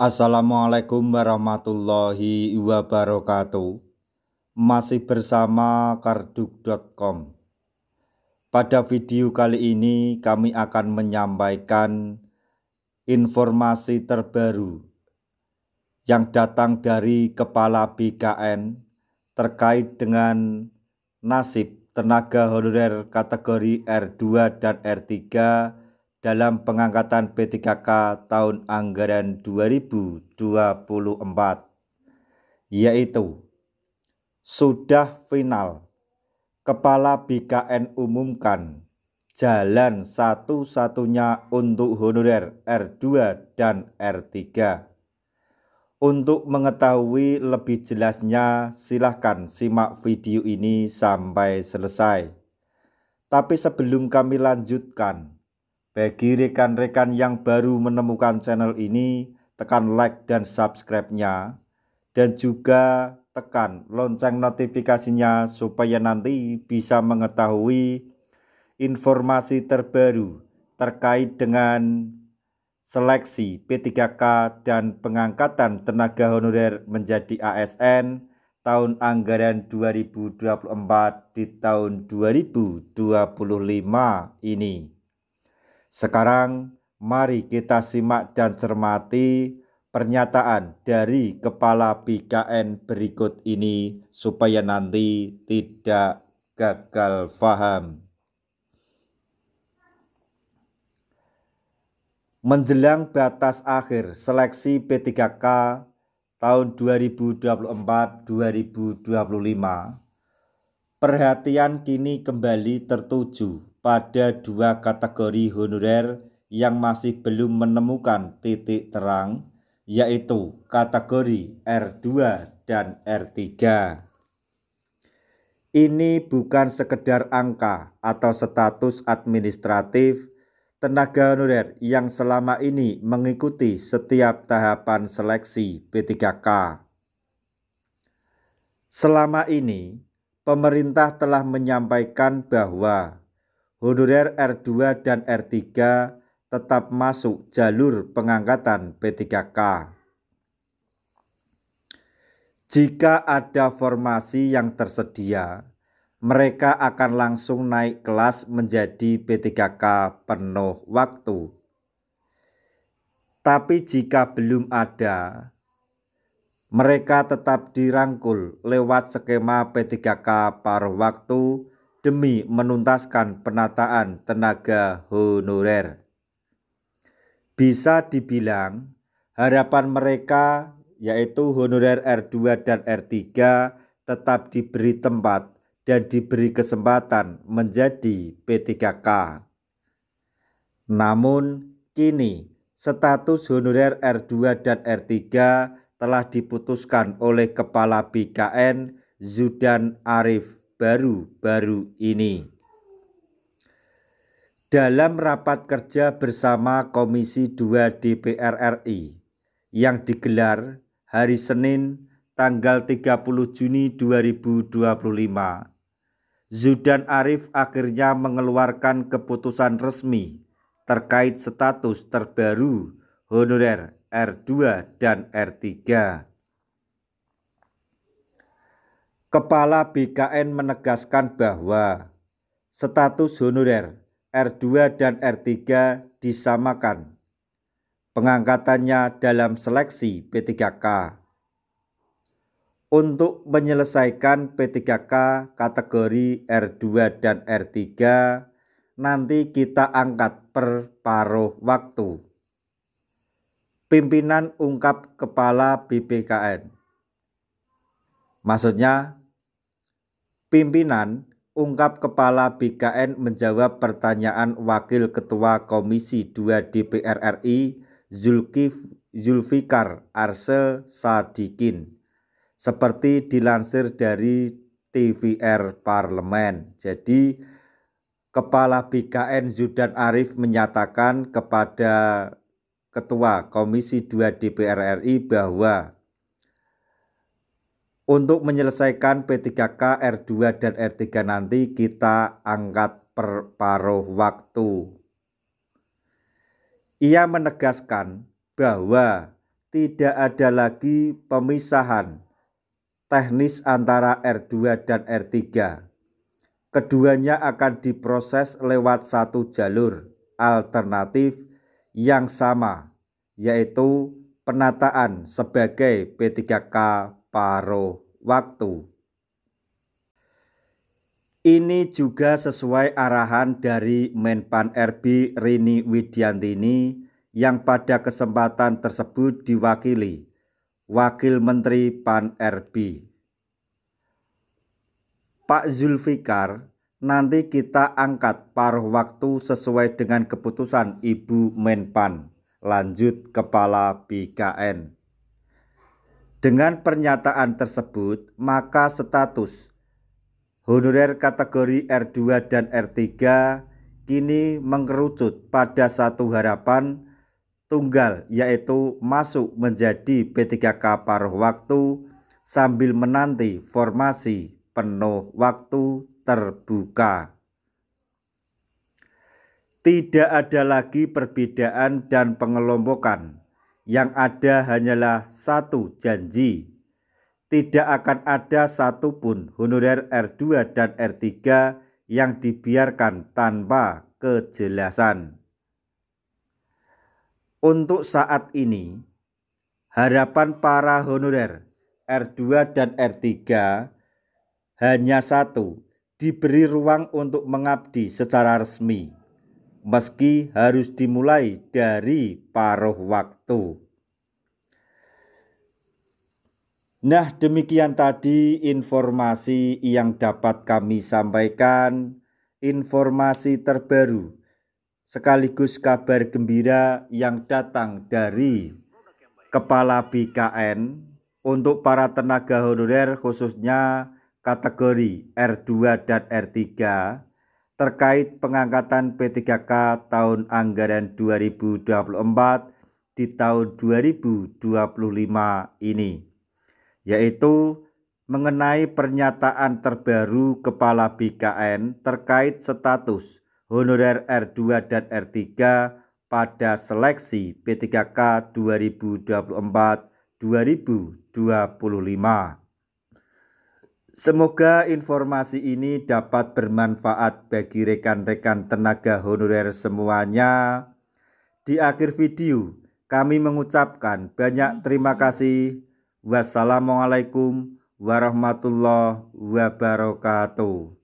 Assalamualaikum warahmatullahi wabarakatuh. Masih bersama karduk.com. Pada video kali ini kami akan menyampaikan informasi terbaru yang datang dari Kepala BKN terkait dengan nasib tenaga honorer kategori R2 dan R3 dalam pengangkatan P3K tahun anggaran 2024, yaitu sudah final. Kepala BKN umumkan jalan satu-satunya untuk honorer R2 dan R3. Untuk mengetahui lebih jelasnya, silahkan simak video ini sampai selesai. Tapi sebelum kami lanjutkan, bagi rekan-rekan yang baru menemukan channel ini, tekan like dan subscribe-nya, dan juga tekan lonceng notifikasinya supaya nanti bisa mengetahui informasi terbaru terkait dengan seleksi P3K dan pengangkatan tenaga honorer menjadi ASN tahun anggaran 2024 di tahun 2025 ini. Sekarang mari kita simak dan cermati pernyataan dari Kepala BKN berikut ini supaya nanti tidak gagal paham. Menjelang batas akhir seleksi P3K tahun 2024-2025, perhatian kini kembali tertuju pada dua kategori honorer yang masih belum menemukan titik terang, yaitu kategori R2 dan R3. Ini bukan sekedar angka atau status administratif tenaga honorer yang selama ini mengikuti setiap tahapan seleksi P3K. Selama ini, pemerintah telah menyampaikan bahwa honorer R2 dan R3 tetap masuk jalur pengangkatan P3K. Jika ada formasi yang tersedia, mereka akan langsung naik kelas menjadi P3K penuh waktu. Tapi jika belum ada, mereka tetap dirangkul lewat skema P3K paruh waktu demi menuntaskan penataan tenaga honorer. Bisa dibilang harapan mereka, yaitu honorer R2 dan R3, tetap diberi tempat dan diberi kesempatan menjadi P3K. Namun kini status honorer R2 dan R3 telah diputuskan oleh Kepala BKN Zudan Arif baru-baru ini. Dalam rapat kerja bersama Komisi 2 DPR RI yang digelar hari Senin tanggal 30 Juni 2025, Zudan Arif akhirnya mengeluarkan keputusan resmi terkait status terbaru honorer R2 dan R3. Kepala BKN menegaskan bahwa status honorer R2 dan R3 disamakan pengangkatannya dalam seleksi P3K. Untuk menyelesaikan P3K kategori R2 dan R3, nanti kita angkat per paruh waktu. Pimpinan ungkap Kepala BPKN. Maksudnya, pimpinan ungkap Kepala BKN menjawab pertanyaan Wakil Ketua Komisi 2 DPR RI Zulfikar Arse Sadikin, seperti dilansir dari TVR Parlemen. Jadi Kepala BKN Zudan Arif menyatakan kepada Ketua Komisi 2 DPR RI bahwa untuk menyelesaikan P3K R2 dan R3 nanti kita angkat per paruh waktu. Ia menegaskan bahwa tidak ada lagi pemisahan teknis antara R2 dan R3. Keduanya akan diproses lewat satu jalur alternatif yang sama, yaitu penataan sebagai P3K paruh waktu. Ini juga sesuai arahan dari Menpan RB Rini Widiantini yang pada kesempatan tersebut diwakili Wakil Menteri Pan RB Pak Zulfikar. Nanti kita angkat paruh waktu sesuai dengan keputusan Ibu Menpan, lanjut Kepala BKN. Dengan pernyataan tersebut, maka status honorer kategori R2 dan R3 kini mengerucut pada satu harapan tunggal, yaitu masuk menjadi P3K paruh waktu sambil menanti formasi penuh waktu terbuka. Tidak ada lagi perbedaan dan pengelompokan. Yang ada hanyalah satu janji. Tidak akan ada satupun honorer R2 dan R3 yang dibiarkan tanpa kejelasan. Untuk saat ini, harapan para honorer R2 dan R3 hanya satu, diberi ruang untuk mengabdi secara resmi, meski harus dimulai dari paruh waktu. Nah, demikian tadi informasi yang dapat kami sampaikan, informasi terbaru sekaligus kabar gembira yang datang dari Kepala BKN untuk para tenaga honorer khususnya kategori R2 dan R3 terkait pengangkatan P3K tahun anggaran 2024 di tahun 2025 ini, yaitu mengenai pernyataan terbaru Kepala BKN terkait status honorer R2 dan R3 pada seleksi P3K 2024-2025. Semoga informasi ini dapat bermanfaat bagi rekan-rekan tenaga honorer semuanya. Di akhir video, kami mengucapkan banyak terima kasih. Wassalamualaikum warahmatullahi wabarakatuh.